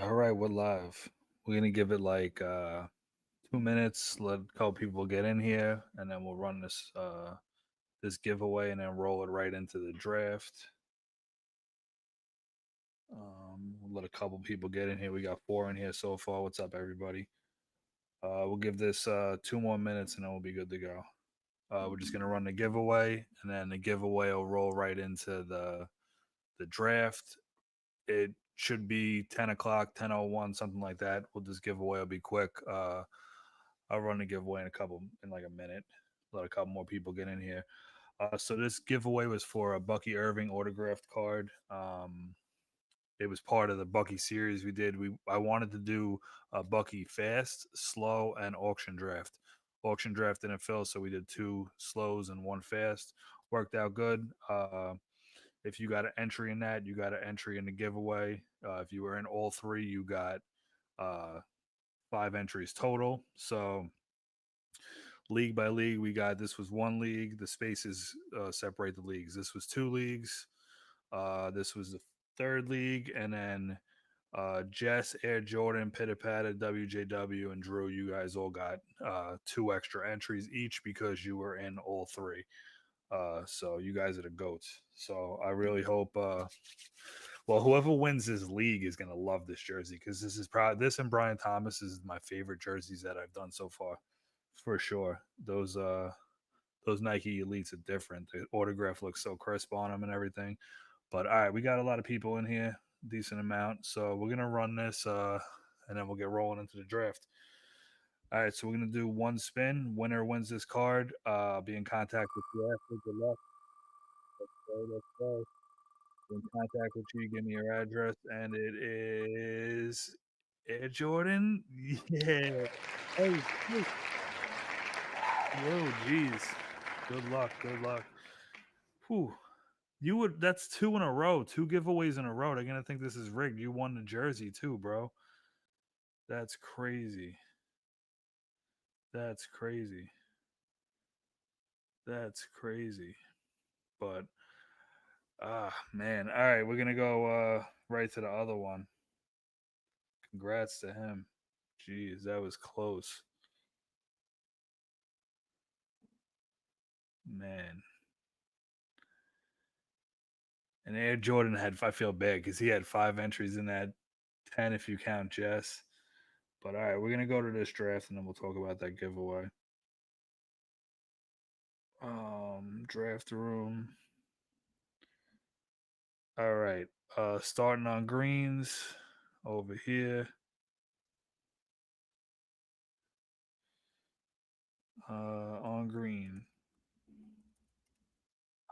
All right, we're live. We're gonna give it like 2 minutes, let a couple people get in here, and then we'll run this giveaway and then roll it right into the draft. We'll let a couple people get in here. We got four in here so far. What's up, everybody? We'll give this 2 more minutes and then we'll be good to go. We're just gonna run the giveaway, and then the giveaway will roll right into the draft. It should be 10 o'clock, 10:01, something like that. We'll just giveaway. Will be quick. I'll run the giveaway in like a minute. Let a couple more people get in here. So this giveaway was for a Bucky Irving autographed card. It was part of the Bucky series we did. I wanted to do a Bucky fast, slow, and auction draft. Auction draft didn't fill, so we did two slows and one fast. Worked out good. If you got an entry in that, you got an entry in the giveaway. If you were in all three, you got uh, five entries total. So league by league, we got this was one league. The spaces separate the leagues. This was two leagues. This was the third league, and then Jess, Air Jordan, Pitter Patter, WJW, and Drew. You guys all got two extra entries each because you were in all three. So you guys are the goats. So I really hope. Well, whoever wins this league is gonna love this jersey because this is probably this and Brian Thomas is my favorite jerseys that I've done so far, for sure. Those Nike Elites are different. The autograph looks so crisp on them and everything. But all right, we got a lot of people in here, decent amount. So we're gonna run this, and then we'll get rolling into the draft. All right, so we're gonna do one spin. Winner wins this card. Be in contact with you after. Good luck. Let's go. Let's go. Be in contact with you. Give me your address, and it is Air Jordan. Yeah. Hey, hey. Whoa, jeez. Good luck. Good luck. Whew. You would. That's two in a row. Two giveaways in a row. They're gonna think this is rigged. You won the jersey too, bro. That's crazy. That's crazy. That's crazy. But man. All right, we're gonna go right to the other one. Congrats to him. Jeez, that was close. Man. And Air Jordan had I feel bad because he had five entries in that 10 if you count Jess. But all right, we're gonna go to this draft and then we'll talk about that giveaway. Draft room. All right. Starting on greens over here. On green.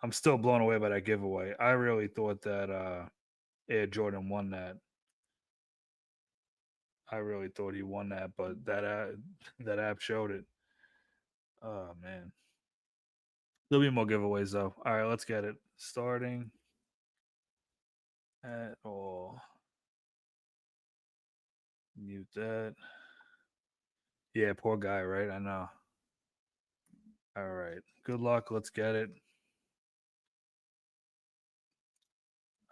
I'm still blown away by that giveaway. I really thought that Air Jordan won that. I really thought he won that, but that app showed it. Oh man. There'll be more giveaways though. All right, let's get it. Starting at all. Mute that. Yeah, poor guy, right? I know. All right. Good luck. Let's get it.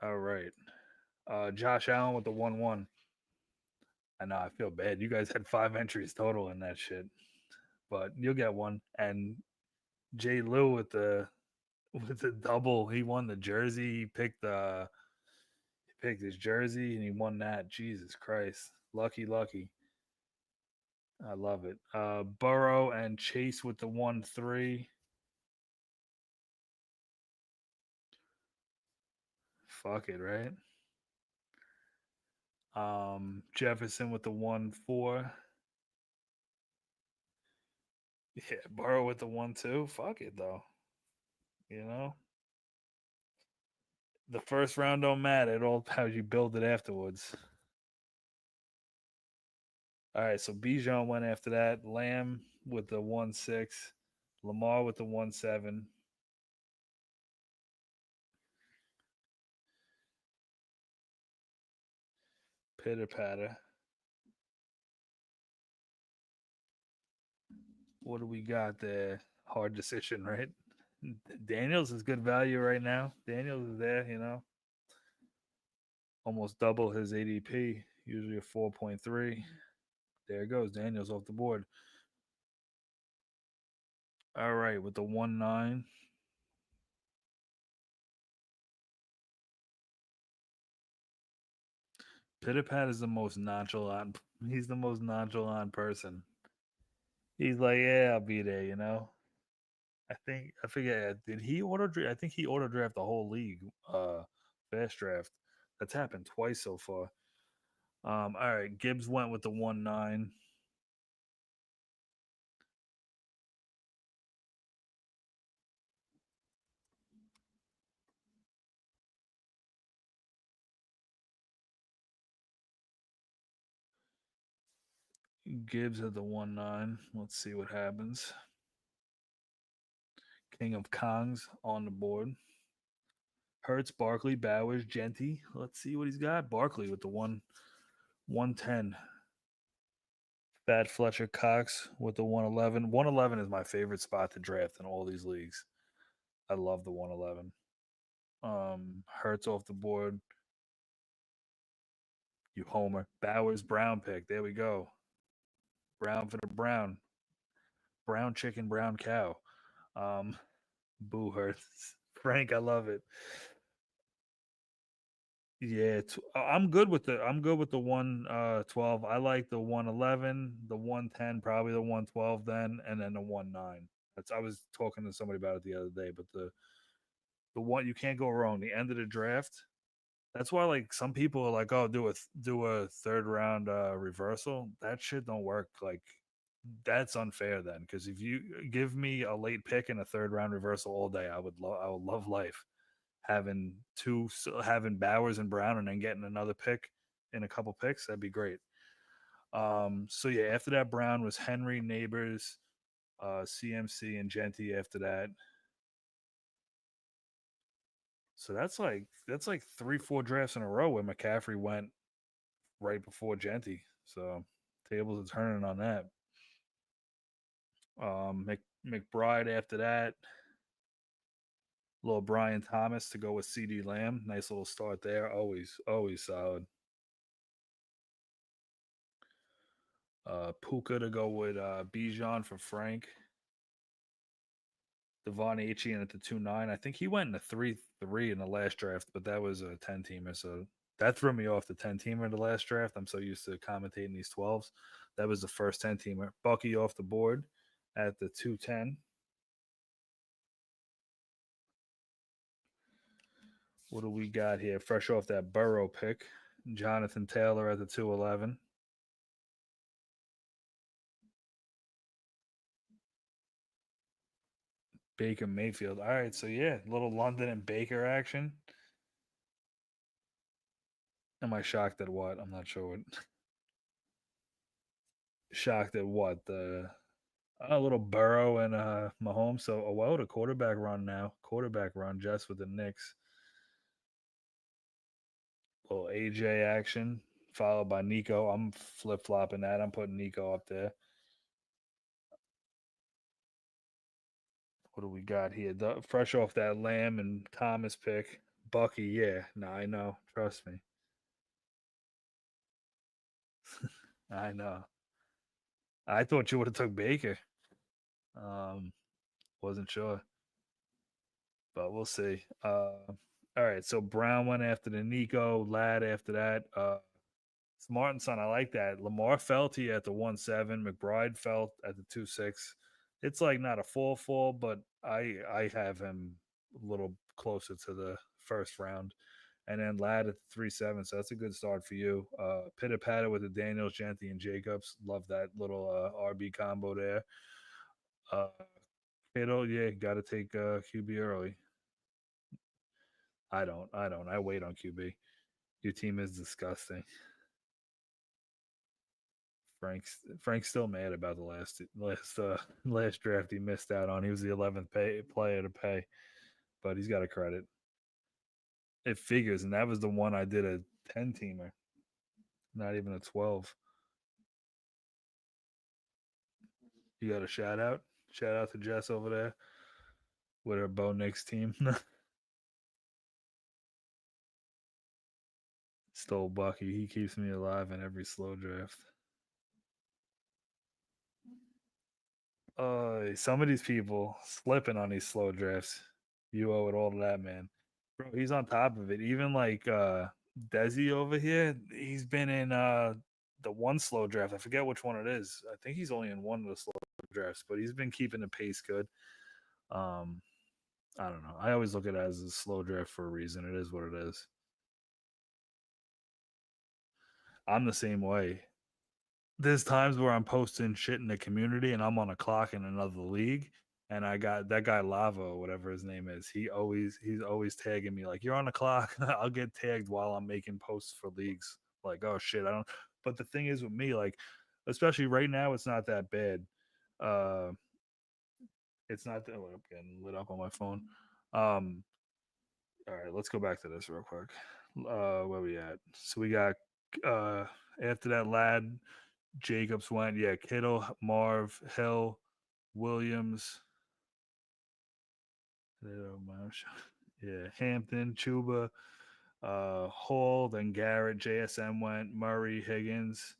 All right. Josh Allen with the 1-1. I know. I feel bad. You guys had five entries total in that shit, but you'll get one. And Jay Lou with the double. He won the jersey. He picked his jersey and he won that. Jesus Christ. Lucky, lucky. I love it. Burrow and Chase with the 1-3. Fuck it, right? Jefferson with the 1-4. Yeah, Burrow with the 1-2. Fuck it though. You know? The first round don't matter. It all how you build it afterwards. All right, so Bijan went after that. Lamb with the 1-6. Lamar with the 1-7. Pitter patter. What do we got there? Hard decision, right? Daniels is good value right now. Daniels is there, almost double his ADP. Usually a 4.3. There it goes. Daniel's off the board. All right, with the 1-9. Pitapat is the most nonchalant. He's the most nonchalant person. He's like, yeah, I'll be there. I forget. Did he auto? I think he auto draft the whole league. Fast draft. That's happened twice so far. All right. Gibbs went with the 1-9. Gibbs at the 1-9. Let's see what happens. King of Kongs on the board. Hertz, Barkley, Bowers, Genty. Let's see what he's got. Barkley with the 110. Bad Fletcher Cox with the 111. 111 is my favorite spot to draft in all these leagues. I love the 111. Hertz off the board. You homer. Bowers Brown pick. There we go. Brown for the Brown. Brown chicken, brown cow. Um, Boo Hertz. Frank, I love it. Yeah, I'm good with the 112. I like the 111, the 110, probably the 112 then, and then the 1-9. That's I was talking to somebody about it the other day, but the one you can't go wrong. The end of the draft. That's why like some people are like, oh, do a third round reversal. That shit don't work. Like that's unfair then, because if you give me a late pick and a third round reversal all day, I would love life. Having Bowers and Brown and then getting another pick in a couple picks, that'd be great. So yeah, after that Brown was Henry, Neighbors, CMC, and Genty after that. So that's like 3-4 drafts in a row where McCaffrey went right before Genty. So tables are turning on that. McBride after that. Little Brian Thomas to go with CD Lamb. Nice little start there. Always solid. Puka to go with Bijan for Frank. Devon Achane at the 2-9. I think he went in the 3-3 in the last draft, but that was a 10 teamer. So that threw me off the 10 teamer in the last draft. I'm so used to commentating these 12s. That was the first 10 teamer. Bucky off the board at the 210. What do we got here? Fresh off that Burrow pick. Jonathan Taylor at the 211. Baker Mayfield. All right, so yeah, little London and Baker action. Am I shocked at what? I'm not sure what. Shocked at what? The a little Burrow and Mahomes. So the quarterback run now. Quarterback run just with the Knicks. Little AJ action followed by Nico. I'm flip flopping that. I'm putting Nico up there. What do we got here? Fresh off that Lamb and Thomas pick. Bucky, yeah. No, I know. Trust me. I know. I thought you would have took Baker. Um, wasn't sure, but we'll see. All right. So Brown went after the Nico. Ladd after that. Smart and Son, I like that. Lamar Felty at the 1-7. McBride felt at the 2-6. It's like not a fall, but I have him a little closer to the first round. And then Ladd at the 3-7. So that's a good start for you. Pitter patter with the Daniels, Genty, and Jacobs. Love that little RB combo there. Kittle, yeah, got to take QB early. I don't. I wait on QB. Your team is disgusting. Frank's still mad about the last draft he missed out on. He was the 11th player to pay, but he's got a credit. It figures, and that was the one I did a 10 teamer, not even a 12. You got a shout out? Shout out to Jess over there with her Bo Nix team. Stole Bucky. He keeps me alive in every slow draft. Some of these people slipping on these slow drafts. You owe it all to that man. Bro, he's on top of it. Even like Desi over here, he's been in the one slow draft. I forget which one it is. I think he's only in one of the slow drafts, but he's been keeping the pace good. Um, I don't know. I always look at it as a slow draft for a reason. It is what it is. I'm the same way. There's times where I'm posting shit in the community and I'm on a clock in another league and I got that guy Lava or whatever his name is. He's always tagging me like you're on the clock. I'll get tagged while I'm making posts for leagues. Like, oh shit, I don't but the thing is with me, like, especially right now, it's not that bad. Uh it's not that I'm getting lit up on my phone. Um all right, let's go back to this real quick. Where we at? So we got uh after that lad Jacobs went. Yeah, Kittle, Marv, Hill, Williams. Yeah, Hampton, Chuba, Hall, then Garrett, JSM went, Murray, Higgins.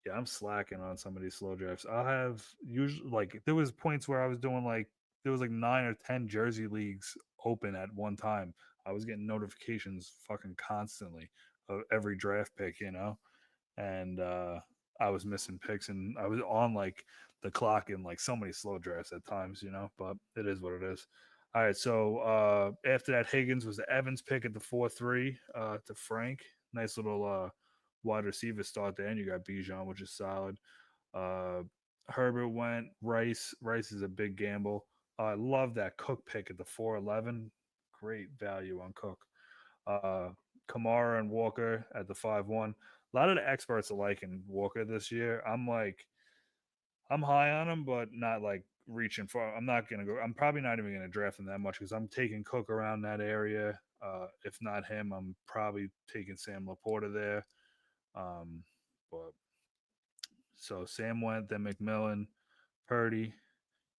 Yeah, I'm slacking on some of these slow drafts. I'll have usually like there was points where I was doing like there was like 9 or 10 jersey leagues open at one time. I was getting notifications fucking constantly of every draft pick, and I was missing picks and I was on like the clock in like so many slow drafts at times, but it is what it is. All right, so after that, Higgins was the Evans pick at the 4-3 to Frank. Nice little wide receiver start there, and you got Bijan, which is solid. Uh, Herbert went. Rice is a big gamble. I love that Cook pick at the 4-11. Great value on Cook. Uh, Kamara and Walker at the 5-1. A lot of the experts are liking Walker this year. I'm high on him, but not like reaching far. I'm not gonna go. I'm probably not even gonna draft him that much because I'm taking Cook around that area. If not him, I'm probably taking Sam Laporta there. Um, but so Sam went, then McMillan, Purdy.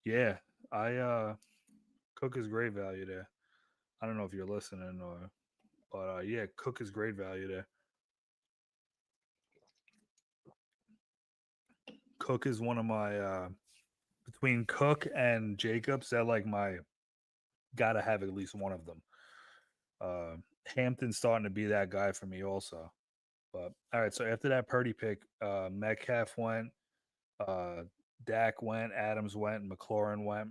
Yeah, I Cook is great value there. I don't know if you're listening but yeah, Cook is great value there. Cook is one of my between Cook and Jacobs. They're like my gotta have at least one of them. Uh, Hampton's starting to be that guy for me also. But all right, so after that Purdy pick, Metcalf went, uh, Dak went, Adams went, McLaurin went.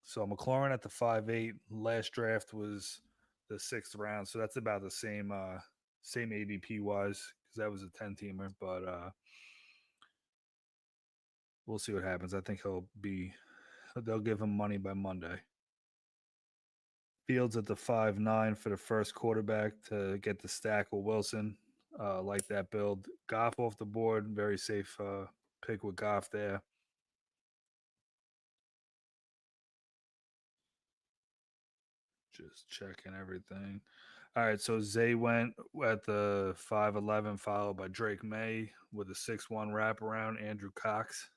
So McLaurin at the 5-8. Last draft was the 6th round, so that's about the same ADP wise because that was a 10 teamer. But we'll see what happens. I think they'll give him money by Monday. Fields at the 5-9 for the first quarterback to get the stack with Wilson. Like that build. Goff off the board. Very safe pick with Goff there. Just checking everything. All right, so Zay went at the 5-11, followed by Drake May with a 6-1 wraparound. Andrew Cox.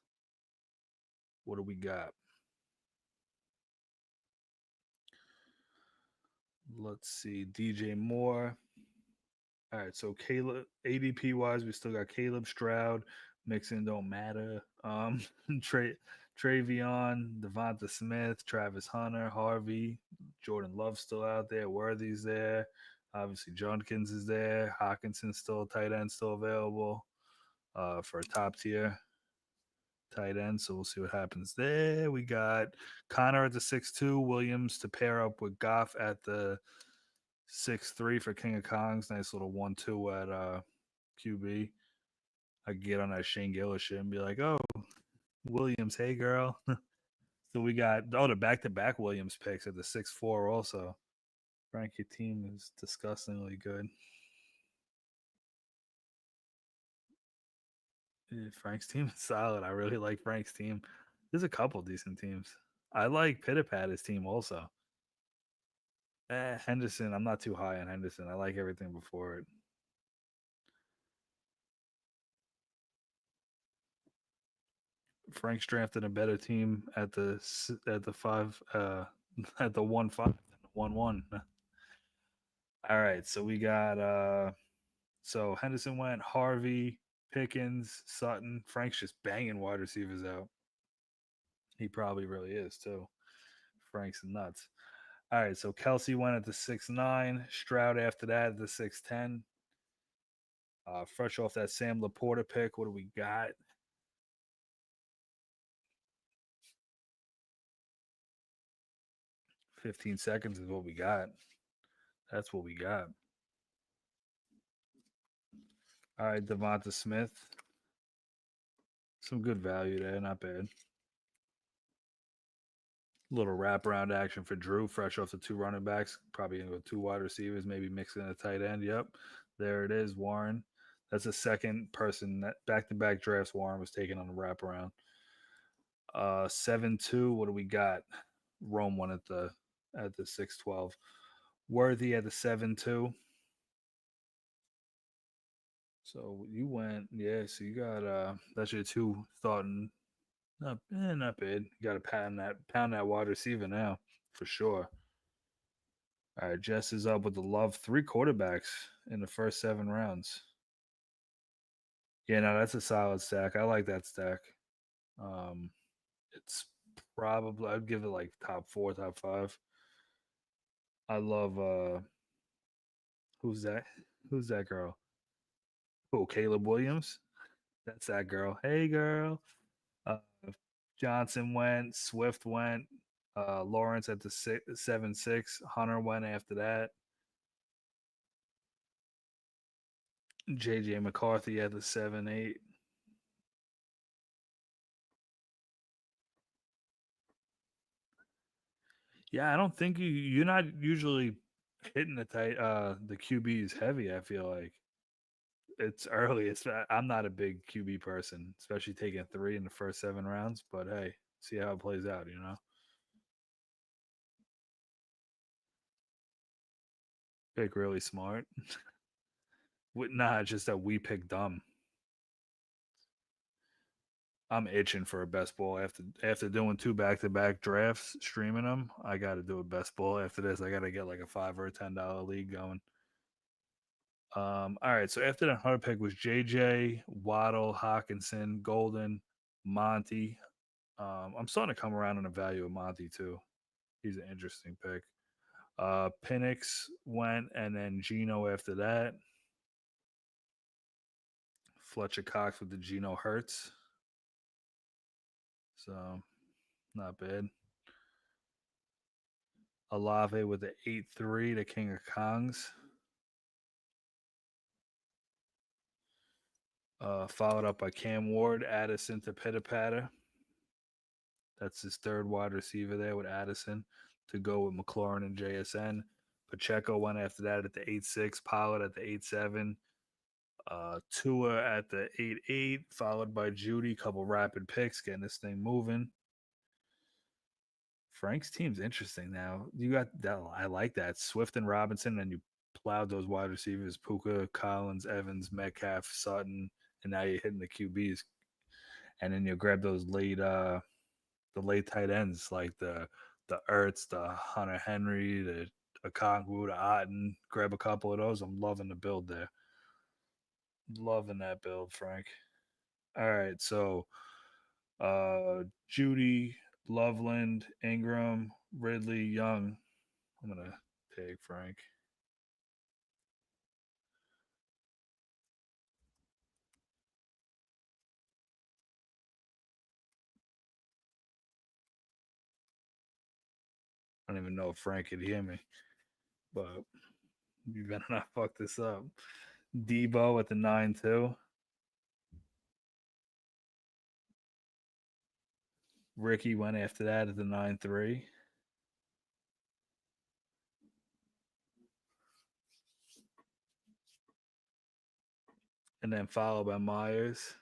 What do we got? Let's see. DJ Moore. All right, so Caleb ADP wise, we still got Caleb Stroud. Mixon don't matter. Travion, Devonta Smith, Travis Hunter, Harvey, Jordan Love still out there. Worthy's there. Obviously, Junkins is there. Hawkinson's still tight end, still available for a top tier tight end. So we'll see what happens there. We got Connor at the 6-2, Williams to pair up with Goff at the 6-3 for King of Kongs. Nice little 1-2 at QB. I could get on that Shane Gillis shit and be like, oh, Williams, hey girl. So we got the back-to-back Williams picks at the 6-4 also. Frank, your team is disgustingly good. Yeah, Frank's team is solid. I really like Frank's team. There's a couple decent teams. I like Pitapata's team also. Henderson, I'm not too high on Henderson. I like everything before it. Frank's drafted a better team at the 5 at the 1-5 than the 1-1. All right, so we got so Henderson went, Harvey, Pickens, Sutton. Frank's just banging wide receivers out. He probably really is too. Frank's nuts. All right, so Kelsey went at the 6'9", Stroud after that at the 6'10". Fresh off that Sam Laporta pick, what do we got? 15 seconds is what we got. That's what we got. All right, Devonta Smith. Some good value there, not bad. Little wraparound action for Drew, fresh off the two running backs. Probably gonna go two wide receivers, maybe mixing in a tight end. Yep, there it is, Warren. That's the second person that back-to-back drafts Warren was taken on the wraparound. 7-2. What do we got? Rome won at the 6-12. Worthy at the 7-2. So you went, yeah. So you got that's your two thought and not bad. You got to pound that wide receiver now for sure. All right, Jess is up with the love. Three quarterbacks in the first 7 rounds. Yeah, no, that's a solid stack. I like that stack. Um, it's probably I'd give it like top four, top five. I love who's that? Who's that girl? Oh, Caleb Williams. That's that girl. Hey, girl. Uh, Johnson went. Swift went. Lawrence at the 7-6. Hunter went after that. JJ McCarthy at the 7-8. Yeah, I don't think you're not usually hitting the QBs heavy. I feel like it's early. I'm not a big QB person, especially taking three in the first 7 rounds. But hey, see how it plays out. You know, pick really smart. Nah, it's just that we pick dumb. I'm itching for a best ball after doing two back-to-back drafts, streaming them. I got to do a best ball after this. I got to get like a $5 or $10 league going. All right. So after that, hard pick was JJ, Waddle, Hawkinson, Golden, Monty. I'm starting to come around on the value of Monty too. He's an interesting pick. Penix went, and then Gino after that. Fletcher Cox with the Gino Hurts. So not bad. Alave with the 8-3, the King of Kongs. Followed up by Cam Ward, Addison to Pitter Patter. That's his third wide receiver there with Addison to go with McLaurin and JSN. Pacheco went after that at the 8-6, Pollard at the 8-7, Tua at the 8-8, followed by Judy. Couple rapid picks, getting this thing moving. Frank's team's interesting now. You got that. I like that. Swift and Robinson, and you plowed those wide receivers: Puka, Collins, Evans, Metcalf, Sutton, and now you're hitting the QBs. And then you grab those the late tight ends like the Ertz, the Hunter Henry, the Okongwu, the Otten. Grab a couple of those. I'm loving the build there. Loving that build, Frank. All right, so Judy, Loveland, Ingram, Ridley, Young. I'm gonna take Frank. I don't even know if Frank could hear me, but you better not fuck this up. Debo at the 9-2. Ricky went after that at the 9-3. And then followed by Myers.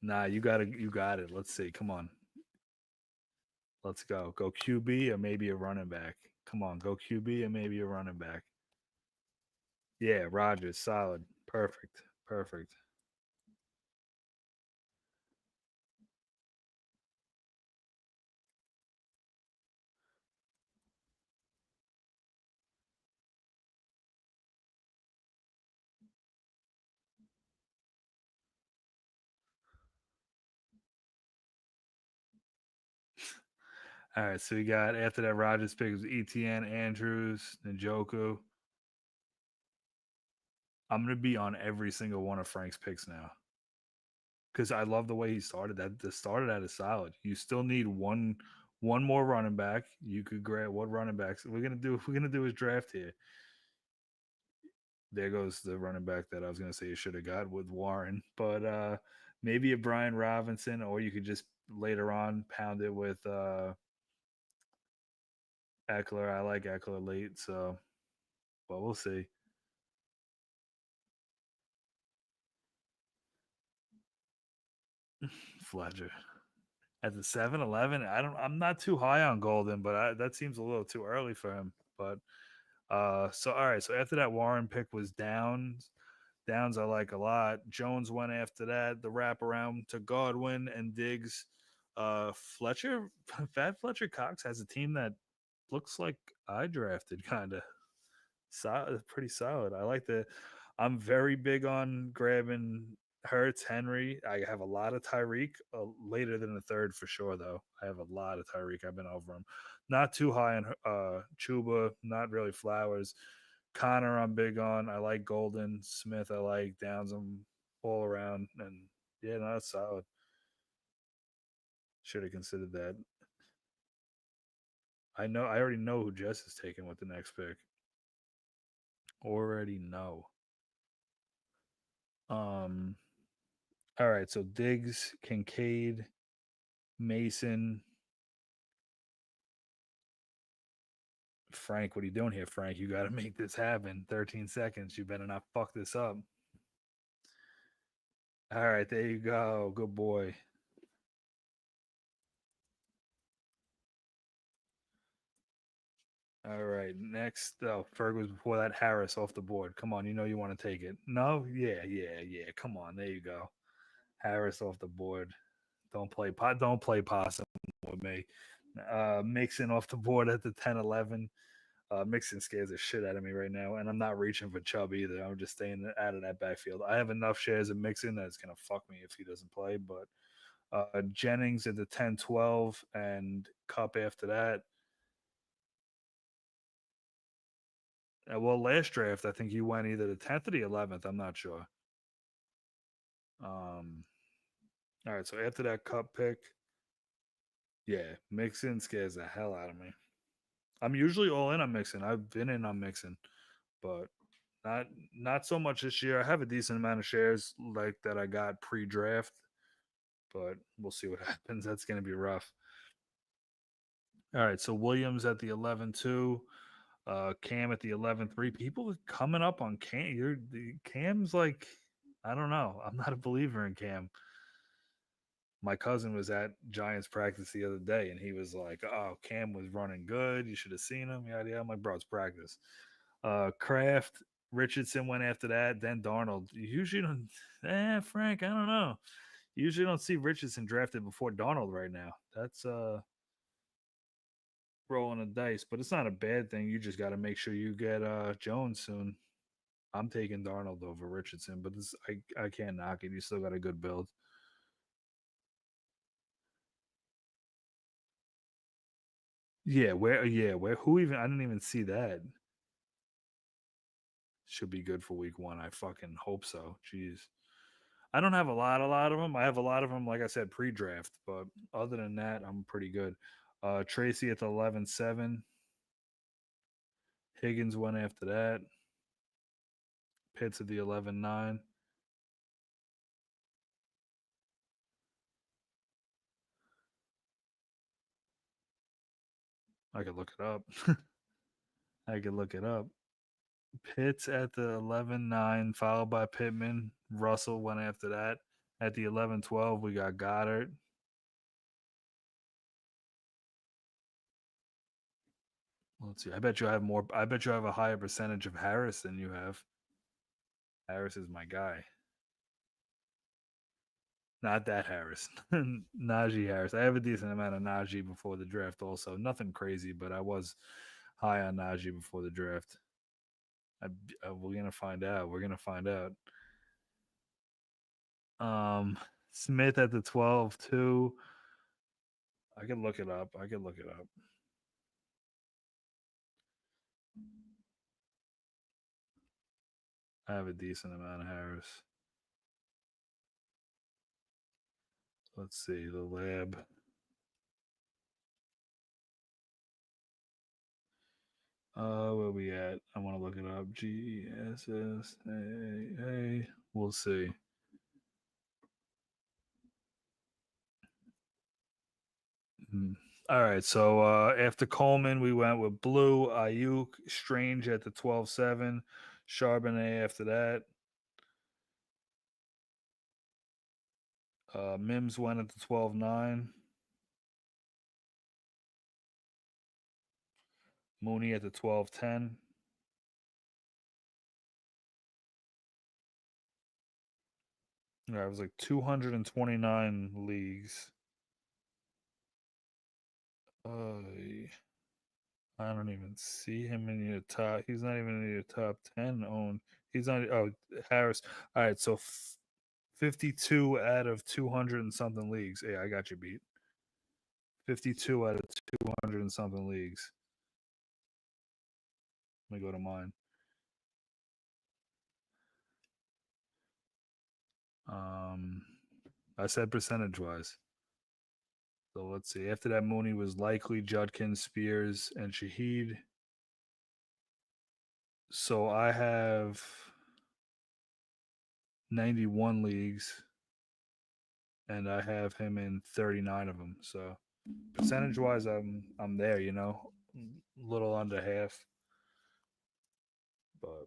Nah, you got it. Let's see. Come on. Let's go. Go QB or maybe a running back. Come on, go QB or maybe a running back. Yeah, Rogers, solid. Perfect. Perfect. All right, so we got after that Rogers pick was ETN, Andrews, Njoku. I'm gonna be on every single one of Frank's picks now because I love the way he started. That the start of that is solid. You still need one more running back. You could grab what running backs we're gonna do. If we're gonna do his draft here, there goes the running back that I was gonna say you should have got with Warren, but maybe a Brian Robinson, or you could just later on pound it with Eckler. I like Eckler late, so but we'll see. Fletcher at the 7-11. I'm not too high on Golden, but that seems a little too early for him. But so all right. So after that Warren pick was Downs. Downs I like a lot. Jones went after that. The wraparound to Godwin and Diggs. Fletcher, Fat Fletcher Cox has a team that looks like I drafted kind of solid, pretty solid. I like the. I'm very big on grabbing Hurts, Henry. I have a lot of Tyreek later than the third for sure, though. I have a lot of Tyreek. I've been over him. Not too high on Chuba, not really Flowers. Connor, I'm big on. I like Golden. Smith, I like. Downs, I'm all around. And yeah, no, that's solid. Should have considered that. I already know who Jess is taking with the next pick. Already know. Um, all right, so Diggs, Kincaid, Mason, Frank. What are you doing here, Frank? You got to make this happen. 13 seconds. You better not fuck this up. All right, there you go. Good boy. All right, next. Oh, Ferg was before that. Harris off the board. Come on, you know you want to take it. No, yeah. Come on, there you go. Harris off the board. Don't play possum with me. Mixon off the board at the 10-11. Mixon scares the shit out of me right now, and I'm not reaching for Chubb either. I'm just staying out of that backfield. I have enough shares of Mixon that's gonna fuck me if he doesn't play. But Jennings at the 10-12 and Cup after that. Well, last draft I think you went either the 10th or the 11th. I'm not sure. Um, all right, so after that Cup pick, yeah, Mixon scares the hell out of me. I'm usually all in on Mixon. I've been in on Mixon, but not not so much this year. I have a decent amount of shares like that I got pre-draft, but we'll see what happens. That's going to be rough. All right, so Williams at the 11-2, Cam at the 11-3. People coming up on Cam. Cam's like I don't know. I'm not a believer in Cam. My cousin was at Giants practice the other day, and he was like, "Oh, Cam was running good. You should have seen him." Yeah, yeah. I'm like, "Bro, it's practice." Kraft, Richardson went after that. Then Darnold. You usually don't. Frank, I don't know. You usually don't see Richardson drafted before Darnold right now. That's rolling the dice, but it's not a bad thing. You just got to make sure you get Jones soon. I'm taking Darnold over Richardson, but this I can't knock it. You still got a good build. Yeah, where who even I didn't even see that. Should be good for week 1. I fucking hope so. Jeez. I don't have a lot of them. I have a lot of them, like I said, pre-draft. But other than that, I'm pretty good. Tracy at the 11-7. Higgins went after that. Pitts at the 11-9. I could look it up. I could look it up. Pitts at the 11-9, followed by Pittman. Russell went after that. At the 11-12, we got Goddard. Let's see. I bet you have more. I bet you have a higher percentage of Harris than you have. Harris is my guy. Not that Harris. Najee Harris. I have a decent amount of Najee before the draft also. Nothing crazy, but I was high on Najee before the draft. We're going to find out. We're going to find out. Um, Smith at the 12 too. I can look it up. I can look it up. I have a decent amount of Harris. Let's see the lab. Where we at? I want to look it up. GSSAA. We'll see. All right. So after Coleman, we went with Blue, Ayuk, Strange at the 12-7, Charbonnet after that. Mims went at the 12-9. Mooney at the 12-10. Yeah, it was like 229 leagues. I don't even see him in your top. He's not even in your top 10 owned. He's not. Oh, Harris. All right. So 52 out of 200 and something leagues. Yeah, I got you beat. 52 out of 200 and something leagues. Let me go to mine. I said percentage wise. So let's see. After that, Mooney was likely Judkins, Spears, and Shaheed. So I have 91 leagues, and I have him in 39 of them. So percentage wise, I'm there. You know, a little under half, but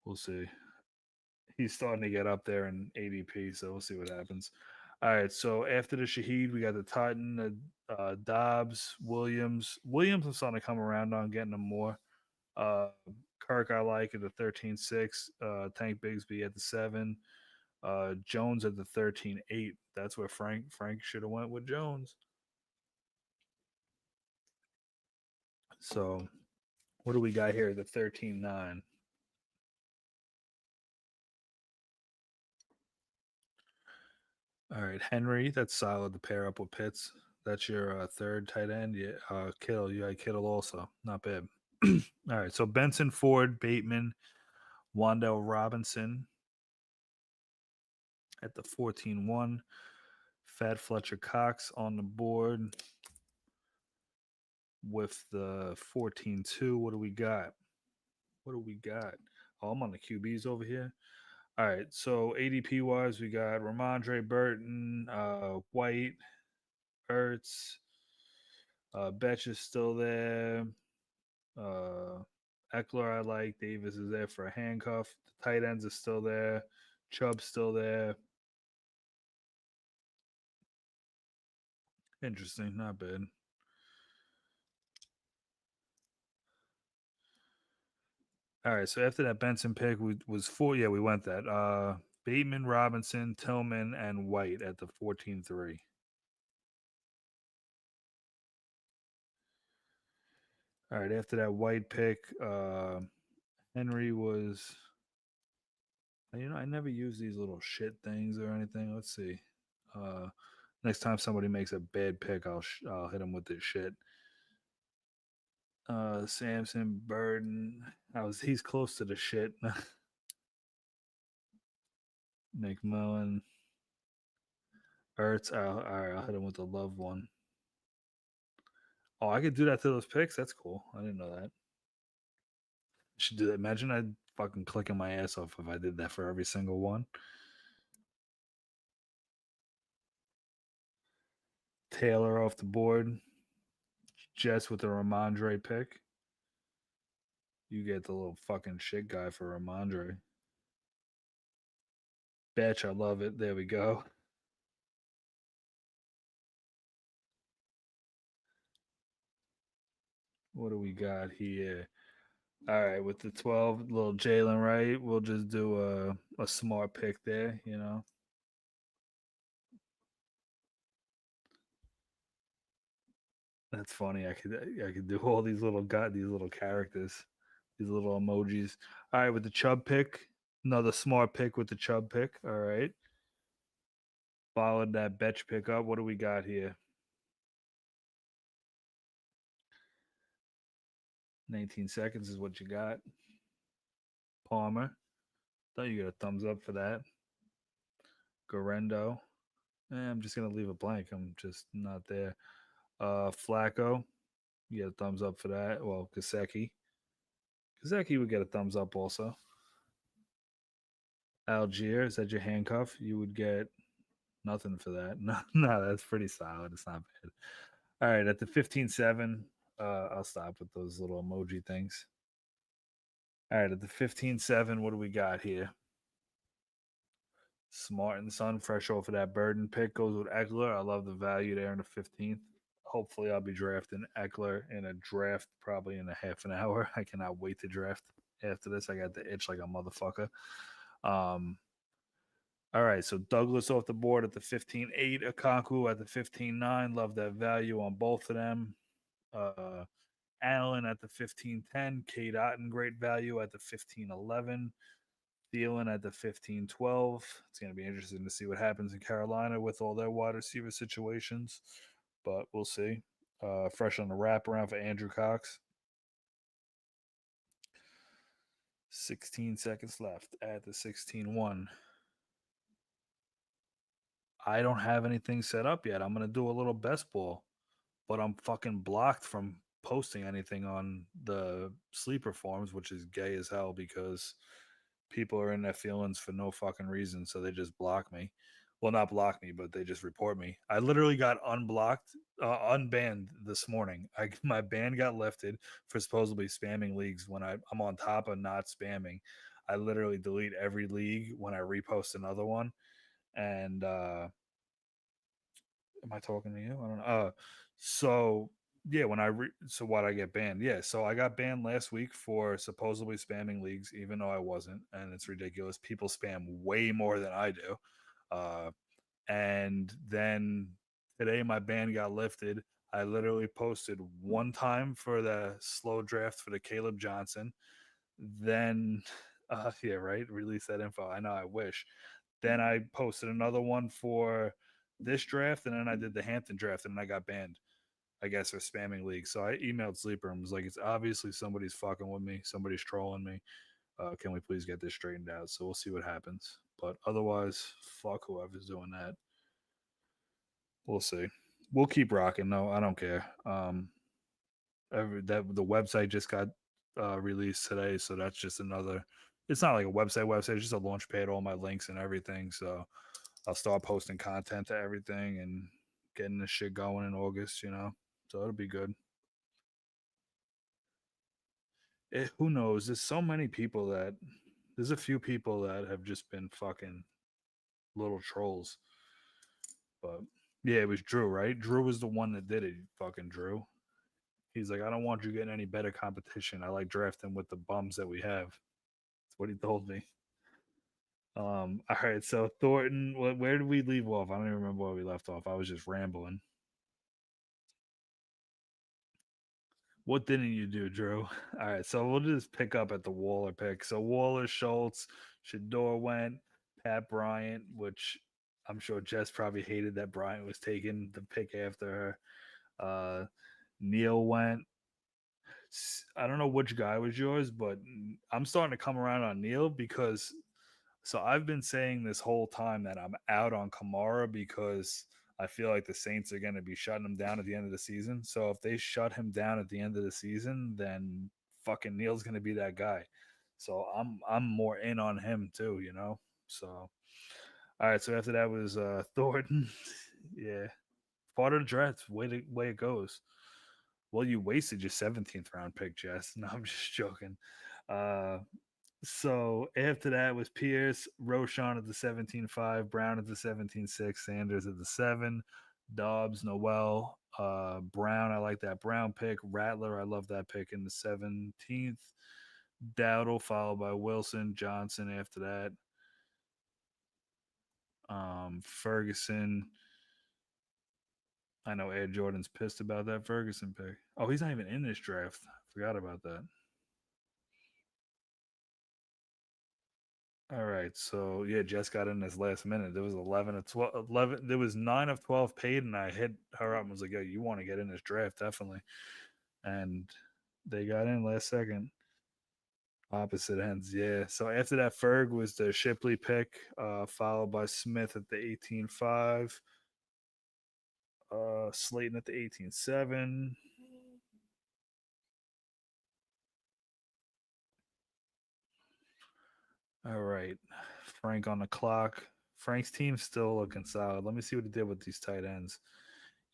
we'll see. He's starting to get up there in ADP, so we'll see what happens. All right, so after the Shaheed, we got the Titan, Dobbs, Williams. Williams, I'm starting to come around on getting them more. Uh, Kirk, I like at the 13-6. Tank Bigsby at the 7. Jones at the 13-8. That's where Frank should have went with Jones. So what do we got here? The 13-9. All right, Henry, that's solid to pair up with Pitts. That's your third tight end. Yeah, Kittle. You got Kittle also. Not bad. All right, so Benson, Ford, Bateman, Wandell Robinson at the 14-1. Fat Fletcher Cox on the board with the 14-2. What do we got? What do we got? Oh, I'm on the QBs over here. All right, so ADP wise, we got Ramondre Burton, White, Ertz, Betch is still there. Eckler, I like. Davis is there for a handcuff. The tight ends are still there. Chubb's still there. Interesting, not bad. All right, so after that Benson pick, was four. Yeah, we went that. Bateman, Robinson, Tillman, and White at the 14-3. All right, after that White pick, Henry was. You know, I never use these little shit things or anything. Let's see. Uh, next time somebody makes a bad pick, I'll hit them with this shit. Samson, Burden. He's close to the shit. McMillan, Ertz. All right, I'll hit him with the love one. Oh, I could do that to those picks. That's cool. I didn't know that. Should do that. Imagine I'd fucking clicking my ass off if I did that for every single one. Taylor off the board. Jets with the Ramondre pick. You get the little fucking shit guy for Ramondre. Betch, I love it. There we go. What do we got here? All right, with the 12, little Jalen Wright, we'll just do a smart pick there, you know. That's funny. I could do all these little characters, these little emojis. All right, with the Chubb pick, another smart pick with the Chubb pick. All right. Followed that Betch pickup. What do we got here? 19 seconds is what you got. Palmer. Thought you got a thumbs up for that. Garendo. I'm just gonna leave it blank. I'm just not there. Flacco. You get a thumbs up for that. Well, Gasecki. Gasecki would get a thumbs up also. Algier, is that your handcuff? You would get nothing for that. No, no, that's pretty solid. It's not bad. All right, at the 15-7, I'll stop with those little emoji things. All right, at the 15-7, what do we got here? Smart and Son, fresh off of that Burden pick, goes with Eckler. I love the value there in the 15th. Hopefully, I'll be drafting Eckler in a draft probably in a half an hour. I cannot wait to draft after this. I got the itch like a motherfucker. All right, so Douglas off the board at the 15-8, Okonkwo at the 15-9. Love that value on both of them. Allen at the 15-10, Kate Otten, great value at the 15-11. Thielen at the 15-12. It's going to be interesting to see what happens in Carolina with all their wide receiver situations, but we'll see. Fresh on the wraparound for Andrew Cox. 16 seconds left at the 16-1. I don't have anything set up yet. I'm going to do a little best ball, but I'm fucking blocked from posting anything on the sleeper forums, which is gay as hell because people are in their feelings for no fucking reason. So they just block me. Well, not block me, but they just report me. I literally got unbanned this morning. My ban got lifted for supposedly spamming leagues when I'm on top of not spamming. I literally delete every league when I repost another one. And am I talking to you? I don't know. So yeah, so why'd I get banned? Yeah, so I got banned last week for supposedly spamming leagues, even though I wasn't, and it's ridiculous. People spam way more than I do. And then today my ban got lifted. I literally posted one time for the slow draft for the Caleb Johnson. Then yeah, right, release that info. I know, I wish. Then I posted another one for this draft, and then I did the Hampton draft, and I got banned, I guess, for spamming leagues. So I emailed Sleeper and was like, it's obviously somebody's fucking with me. Somebody's trolling me. Can we please get this straightened out? So we'll see what happens. But otherwise, fuck whoever's doing that. We'll see. We'll keep rocking. No, I don't care. The website just got released today, so that's just another. It's not like a website. It's just a launch pad, all my links and everything. So I'll start posting content to everything and getting this shit going in August. So it'll be good. Who knows? There's a few people that have just been fucking little trolls. But yeah, it was Drew, right? Drew was the one that did it. Fucking Drew. He's like, I don't want you getting any better competition. I like drafting with the bums that we have. That's what he told me. All right, so Thornton, where did we leave off? I don't even remember where we left off. I was just rambling. What didn't you do, Drew? All right, so we'll just pick up at the Waller pick. So Waller, Schultz, Shador went, Pat Bryant, which I'm sure Jess probably hated that Bryant was taking the pick after her. Neil went. I don't know which guy was yours, but I'm starting to come around on Neil because so I've been saying this whole time that I'm out on Kamara because I feel like the Saints are going to be shutting him down at the end of the season. So if they shut him down at the end of the season, then fucking Neil's going to be that guy. So I'm more in on him too. So all right, so after that was Thornton. Yeah. Part of the draft, way it goes. Well, you wasted your 17th round pick, Jess. No, I'm just joking. Uh, so after that was Pierce, Roshan at the 17-5, Brown at the 17-6, Sanders at the 7, Dobbs, Noel, Brown. I like that Brown pick. Rattler, I love that pick in the 17th. Dowdle followed by Wilson, Johnson after that. Ferguson. I know Ed Jordan's pissed about that Ferguson pick. Oh, he's not even in this draft. Forgot about that. All right, so yeah, Jess got in this last minute. There was 11 of 12, 11. There was 9 of 12 paid, and I hit her up and was like, "Yo, you want to get in this draft, definitely." And they got in last second. Opposite ends, yeah. So after that, Ferg was the Shipley pick, followed by Smith at the 18.5, Slayton at the 18.7. All right, Frank on the clock. Frank's team's still looking solid. Let me see what he did with these tight ends.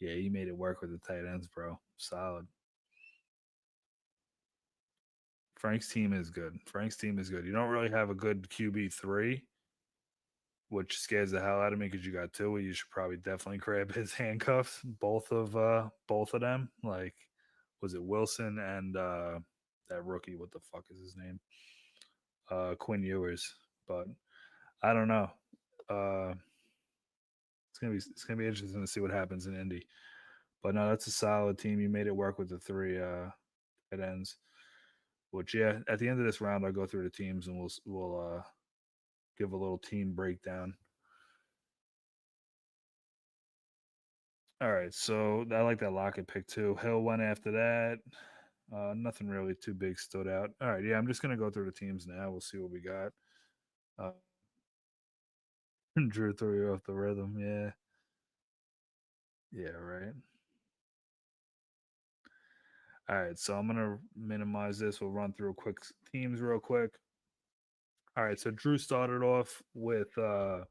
Yeah, he made it work with the tight ends, bro. Solid. Frank's team is good. Frank's team is good. You don't really have a good QB3, which scares the hell out of me because you got two. You should probably definitely grab his handcuffs, both of them. Like, was it Wilson and that rookie? What the fuck is his name? Quinn Ewers. But I don't know. Uh, it's gonna be interesting to see what happens in Indy. But no, that's a solid team. You made it work with the three tight ends. Which yeah, at the end of this round, I'll go through the teams and we'll give a little team breakdown. All right, so I like that Lockett pick too. Hill went after that. Nothing really too big stood out. All right, yeah, I'm just gonna go through the teams now. We'll see what we got. Uh, Drew threw you off the rhythm. Yeah, yeah, right. All right, so I'm gonna minimize this. We'll run through quick teams real quick. All right, so Drew started off with the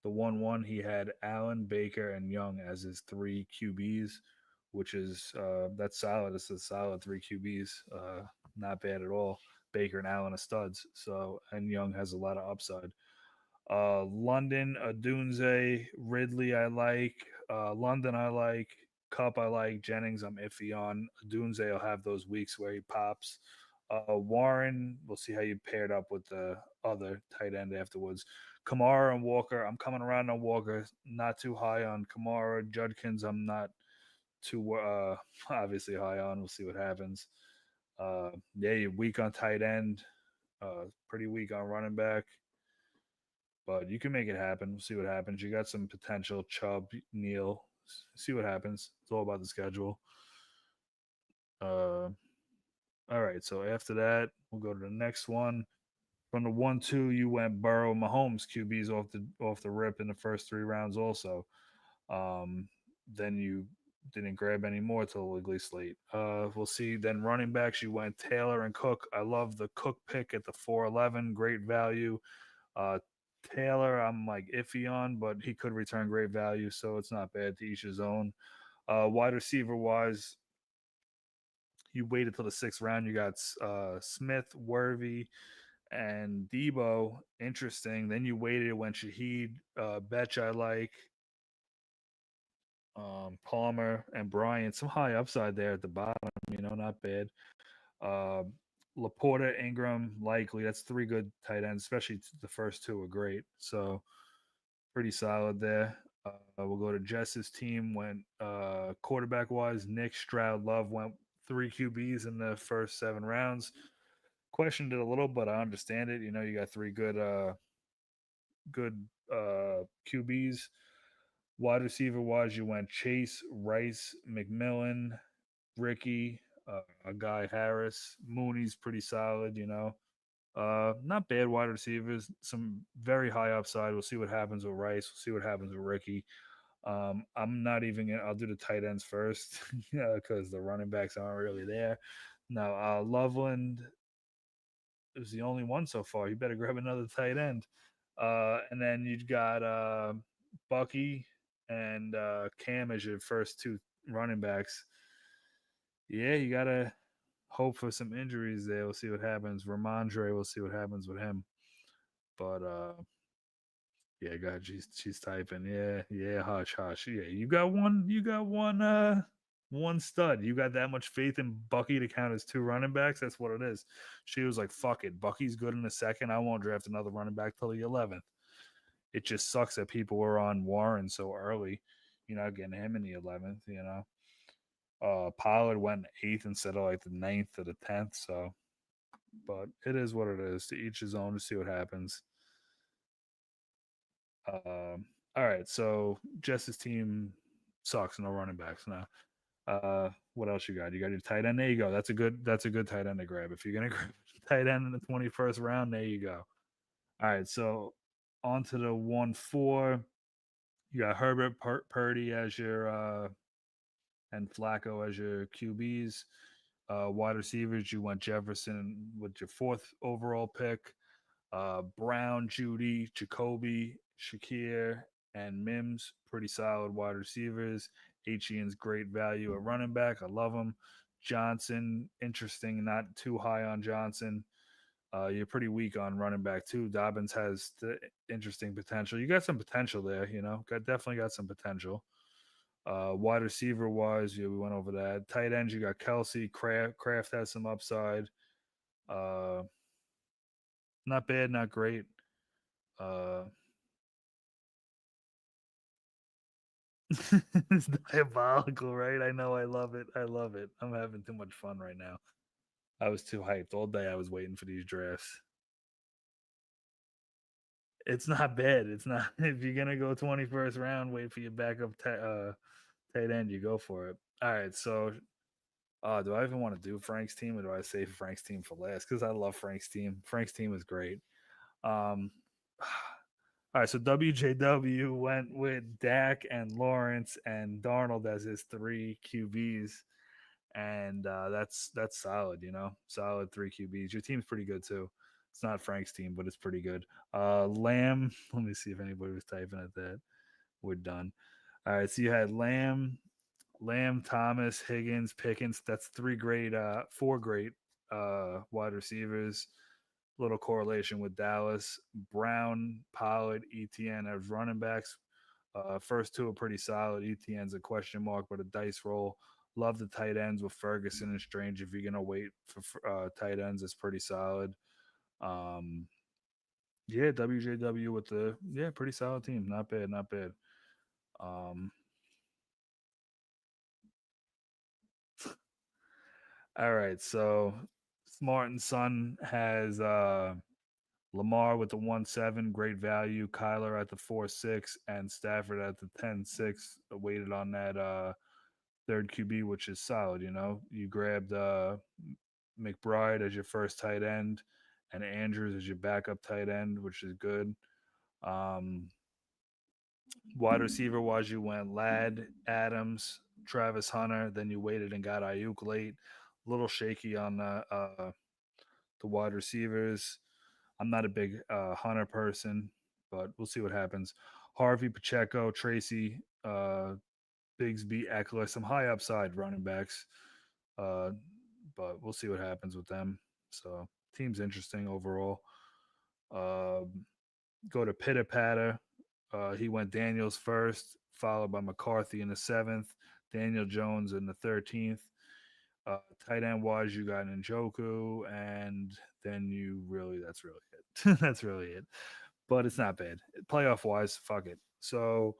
1-1. He had Allen, Baker, and Young as his three QBs, which is that's solid. It's a solid three QBs. Not bad at all. Baker and Allen are studs. So and Young has a lot of upside. London, Adunze, Ridley, I like. London, I like. Cup, I like. Jennings, I'm iffy on. Adunze will have those weeks where he pops. Warren, we'll see how you paired up with the other tight end afterwards. Kamara and Walker, I'm coming around on Walker. Not too high on Kamara. Judkins, I'm not too obviously high on. We'll see what happens. Yeah, you're weak on tight end. Pretty weak on running back, but you can make it happen. We'll see what happens. You got some potential. Chubb, Neal. See what happens. It's all about the schedule. Uh, all right. So after that, we'll go to the next one. From the 1-2, you went Burrow, Mahomes QBs off the rip in the first three rounds. Also, then you didn't grab any more till Wiggly Slate. We'll see. Then running backs, you went Taylor and Cook. I love the Cook pick at the 411. Great value. Uh, Taylor, I'm like iffy on, but he could return great value, so it's not bad to each his own. Wide receiver wise, you waited till the sixth round. You got Smith, Worthy, and Debo. Interesting. Then you waited when Shaheed, Betch, I like. Palmer and Bryant. Some high upside there at the bottom, not bad. Uh, Laporta, Ingram, likely. That's three good tight ends, especially the first two are great. So pretty solid there. We'll go to Jess's team. Went quarterback wise, Nick Stroud, Love went three QBs in the first 7 rounds. Questioned it a little, but I understand it. You got three good QBs. Wide receiver wise, you went Chase, Rice, McMillan, Ricky, a guy Harris, Mooney's pretty solid. Not bad wide receivers. Some very high upside. We'll see what happens with Rice. We'll see what happens with Ricky. I'm not even gonna. I'll do the tight ends first, because the running backs aren't really there. Now, Loveland is the only one so far. You better grab another tight end. And then you've got Bucky and Cam as your first two running backs. Yeah, you gotta hope for some injuries there. We'll see what happens. Ramondre, we'll see what happens with him. But yeah, God, she's typing. Yeah, yeah, hush, hush. Yeah, you got one stud. You got that much faith in Bucky to count as two running backs. That's what it is. She was like, fuck it. Bucky's good in a second. I won't draft another running back till the 11th. It just sucks that people were on Warren so early. You're not getting him in the 11th. Pollard went eighth instead of like the ninth or the 10th. So, but it is what it is. To each his own. To see what happens. All right, so Jess's team sucks. No running backs now. What else you got? You got your tight end. There you go. That's a good tight end to grab. If you're gonna grab a tight end in the 21st round, there you go. All right, so on to the 1-4. You got Herbert Purdy as your and Flacco as your QBs. Wide receivers, you went Jefferson with your fourth overall pick. Brown, Judy, Jacoby, Shakir, and Mims, pretty solid wide receivers. Etienne's great value at running back. I love him. Johnson, interesting, not too high on Johnson. You're pretty weak on running back too. Dobbins has the interesting potential. You got some potential there, definitely got some potential. Wide receiver wise, yeah, we went over that. Tight ends, you got Kelsey, Kraft has some upside. Uh, Not bad, not great. Uh, it's diabolical, right? I know. I love it. I love it. I'm having too much fun right now. I was too hyped all day. I was waiting for these drafts. It's not bad. It's not. If you're gonna go 21st round, wait for your backup tight end. You go for it. All right. So, do I even want to do Frank's team, or do I save Frank's team for last? Because I love Frank's team. Frank's team is great. Um, all right, so WJW went with Dak and Lawrence and Darnold as his three QBs, and that's solid. Solid three QBs. Your team's pretty good too. It's not Frank's team, but it's pretty good. Lamb. Let me see if anybody was typing at that. We're done. All right, so you had Lamb, Thomas, Higgins, Pickens. That's four great wide receivers. Little correlation with Dallas. Brown, Pollard, ETN as running backs. First two are pretty solid. ETN's a question mark, but a dice roll. Love the tight ends with Ferguson and Strange. If you're gonna wait for tight ends, it's pretty solid. Um, yeah, WJW with the pretty solid team. Not bad, not bad. Um, all right, so Smart and Son has Lamar with the 1-7, great value. Kyler at the 4-6, and Stafford at the 10-6. Waited on that third QB, which is solid. You grabbed McBride as your first tight end, and Andrews as your backup tight end, which is good. Um, Wide receiver wise, you went Ladd, Adams, Travis Hunter. Then you waited and got Ayuk late. A little shaky on the wide receivers. I'm not a big Hunter person, but we'll see what happens. Harvey, Pacheco, Tracy, Bigsby, Eckler, some high upside running backs, uh, but we'll see what happens with them. So team's interesting overall. Uh, Go to Pitter Patter. He went Daniels first, followed by McCarthy in the seventh, Daniel Jones in the 13th. Tight end wise, you got Njoku, and then that's really it. That's really it. But it's not bad. Playoff wise, fuck it. So,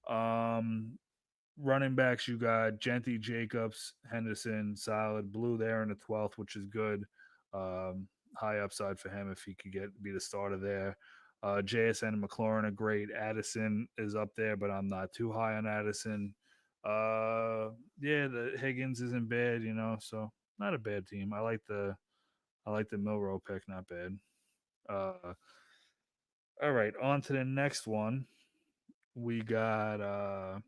um, running backs, you got Genty, Jacobs, Henderson, solid. Blue there in the 12th, which is good. High upside for him if he could be the starter there. JSN and McLaurin are great. Addison is up there, but I'm not too high on Addison. The Higgins isn't bad, so not a bad team. I like the Milrow pick, not bad. Uh, all right, on to the next one. We got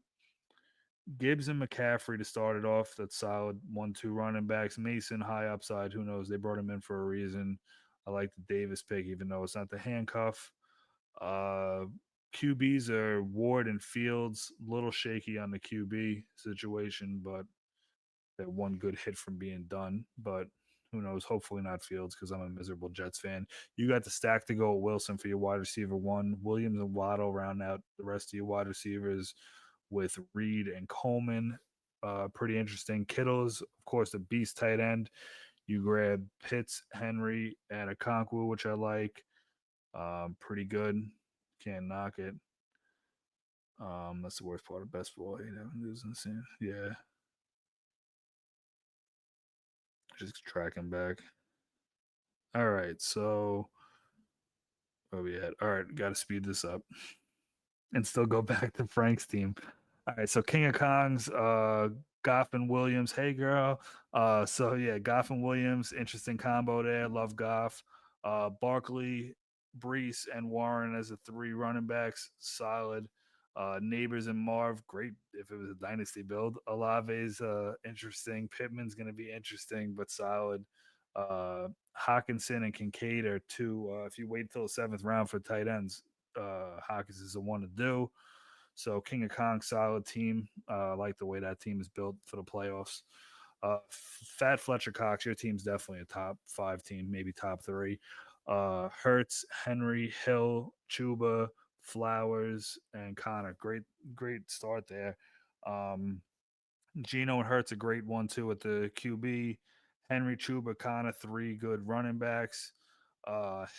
Gibbs and McCaffrey to start it off. That's solid 1-2 running backs. Mason high upside. Who knows? They brought him in for a reason. I like the Davis pick, even though it's not the handcuff. Uh, QBs are Ward and Fields. A little shaky on the QB situation, but that one good hit from being done. But who knows? Hopefully not Fields because I'm a miserable Jets fan. You got the stack to go with Wilson for your wide receiver one. Williams and Waddle round out the rest of your wide receivers with Reed and Coleman. Pretty interesting. Kittle's, of course, the beast tight end. You grab Pitts, Henry, and Okonkwo, which I like. Pretty good. Can't knock it. That's the worst part of best ball. I hate having losing the scene. Yeah, just tracking back. All right, so where we at? All right, got to speed this up. and still go back to Frank's team. All right, so King of Kongs, Goff and Williams. Hey, girl. So yeah, Goff and Williams, interesting combo there. Love Goff. Barkley, Brees, and Warren as the three running backs, solid. Neighbors and Marv, great if it was a dynasty build. Olave's interesting. Pittman's going to be interesting, but solid. Hawkinson and Kincaid are two. If you wait till the seventh round for tight ends, Hawkins is the one to do. So King of Kong, solid team. I like the way that team is built for the playoffs. Fat Fletcher Cox, your team's definitely a top five team, maybe top three. Hertz, Henry, Hill, Chuba, Flowers, and Connor. Great start there. Um, Gino and Hurts a great one too at the QB. Henry, Chuba, Connor, three good running backs.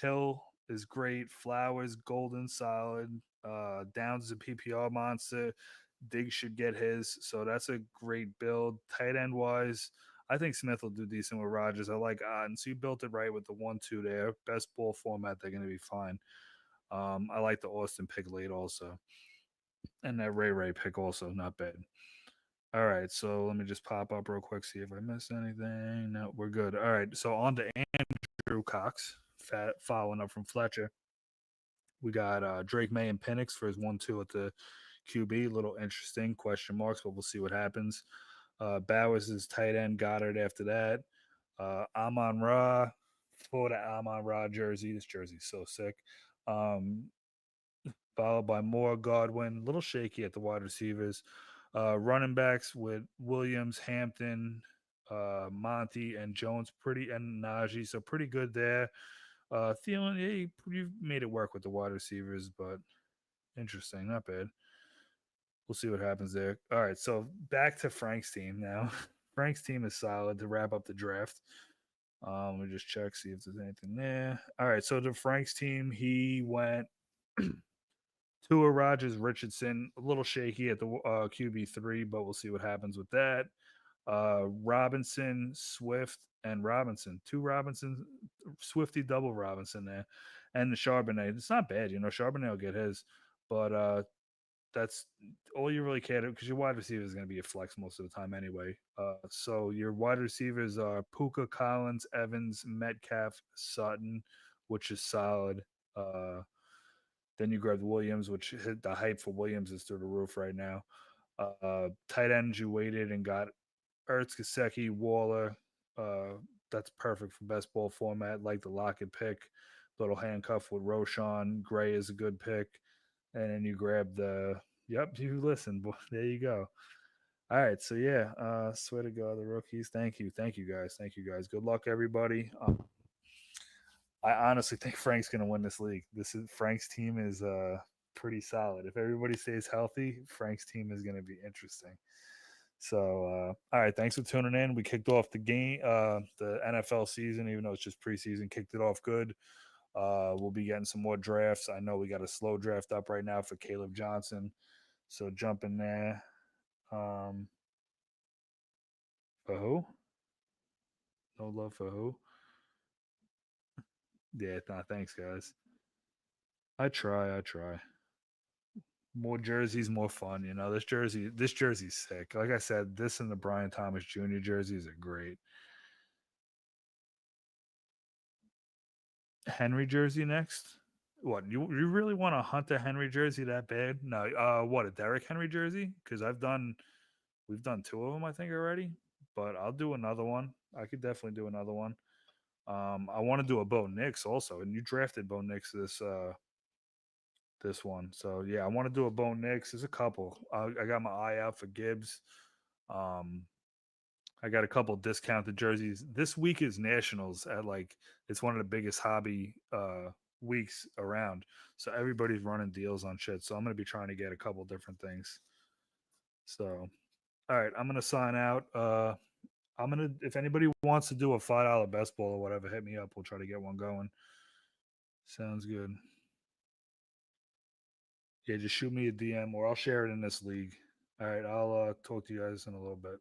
Hill is great. Flowers, Golden, solid. Downs is a PPR monster. Diggs should get his, so that's a great build. Tight end wise, I think Smith will do decent with Rodgers. I like Otten, so you built it right with the 1-2 there. Best ball format, they're going to be fine. I like the Austin pick late also, and that Ray pick also not bad. All right, so let me just pop up real quick, see if I missed anything. No, we're good. All right, so on to Andrew Cox, following up from Fletcher. We got Drake May and Penix for his 1-2 at the QB. Little interesting question marks, but we'll see what happens. Bowers is tight end. Goddard after that. Amon-Ra for the Amon-Ra jersey. This jersey's so sick. Followed by Moore, Godwin. A little shaky at the wide receivers. Running backs with Williams, Hampton, Monty, and Jones, and Najee. So pretty good there. Thielen, yeah, you've made it work with the wide receivers, but interesting, not bad. We'll see what happens there. All right, so back to Frank's team now. Frank's team is solid to wrap up the draft. Let me just check, see if there's anything there. All right, so the Frank's team, he went Tua, Rogers, Richardson, a little shaky at the QB3, but we'll see what happens with that. Robinson, Swift, and Robinson. Two Robinsons, Swifty double Robinson there. And the Charbonnet. It's not bad, Charbonnet will get his, but that's all you really care because your wide receiver is going to be a flex most of the time anyway. So your wide receivers are Puka, Collins, Evans, Metcalf, Sutton, which is solid. Then you grab Williams, which hit the hype for Williams is through the roof right now. Tight ends, you waited and got Ertz, Gasecki, Waller. That's perfect for best ball format, like the Lockett pick. Little handcuff with Roshan. Gray is a good pick. And then you grab you listen, boy. There you go. All right, so yeah, swear to God, the rookies. Thank you guys. Good luck, everybody. I honestly think Frank's going to win this league. Frank's team is pretty solid. If everybody stays healthy, Frank's team is going to be interesting. So, all right, thanks for tuning in. We kicked off the NFL season, even though it's just preseason. Kicked it off good. We'll be getting some more drafts. I know we got a slow draft up right now for Caleb Johnson, so jump in there. For who? No love for who? Yeah, nah, thanks, guys. I try. More jerseys, more fun. This jersey's sick. Like I said, this and the Brian Thomas Jr. jerseys are great. Henry jersey next. What you really want to hunt a Henry jersey that bad? No. What a Derrick Henry jersey? Because we've done two of them I think already. But I'll do another one. I could definitely do another one. I want to do a Bo Nix also, and you drafted Bo Nix this one. So yeah, I want to do a Bo Nix. There's a couple. I got my eye out for Gibbs. Um, I got a couple discounted jerseys. This week is Nationals at it's one of the biggest hobby weeks around. So everybody's running deals on shit. So I'm gonna be trying to get a couple different things. So all right, I'm gonna sign out. I'm gonna if anybody wants to do a $5 best ball or whatever, hit me up. We'll try to get one going. Sounds good. Yeah, just shoot me a DM or I'll share it in this league. All right, I'll talk to you guys in a little bit.